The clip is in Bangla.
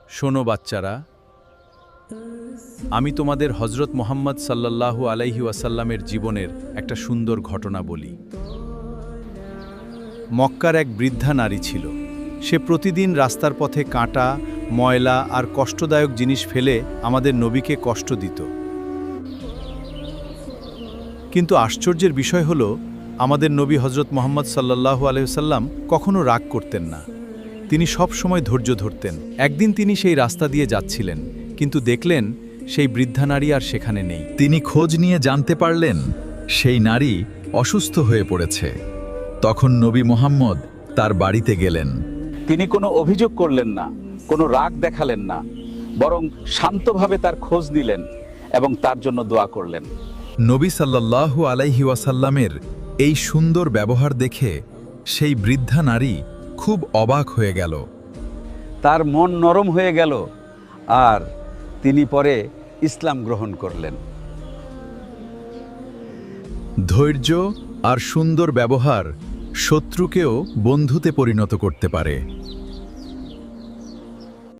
শোনো বাচ্চারা, আমি তোমাদের হজরত মুহাম্মদ সাল্লাল্লাহু আলাইহি ওয়াসাল্লামের জীবনের একটা সুন্দর ঘটনা বলি। মক্কার এক বৃদ্ধা নারী ছিল। সে প্রতিদিন রাস্তার পথে কাঁটা, ময়লা আর কষ্টদায়ক জিনিস ফেলে আমাদের নবীকে কষ্ট দিত। কিন্তু আশ্চর্যের বিষয় হলো, আমাদের নবী হজরত মুহাম্মদ সাল্লাল্লাহু আলাইহি ওয়াসাল্লাম কখনো রাগ করতেন না। তিনি সব সময় ধৈর্য ধরতেন। একদিন তিনি সেই রাস্তা দিয়ে যাচ্ছিলেন, কিন্তু দেখলেন সেই বৃদ্ধা নারী আর সেখানে নেই। তিনি খোঁজ নিয়ে জানতে পারলেন সেই নারী অসুস্থ হয়ে পড়েছে। তখন নবী মুহাম্মদ তার বাড়িতে গেলেন। তিনি কোনো অভিযোগ করলেন না, কোনো রাগ দেখালেন না, বরং শান্তভাবে তার খোঁজ নিলেন এবং তার জন্য দোয়া করলেন। নবী সাল্লাল্লাহু আলাইহি ওয়াসাল্লামের এই সুন্দর ব্যবহার দেখে সেই বৃদ্ধা নারী খুব অবাক হয়ে গেল। তার মন নরম হয়ে গেল আর তিনি পরে ইসলাম গ্রহণ করলেন। ধৈর্য আর সুন্দর ব্যবহার শত্রুকেও বন্ধুতে পরিণত করতে পারে।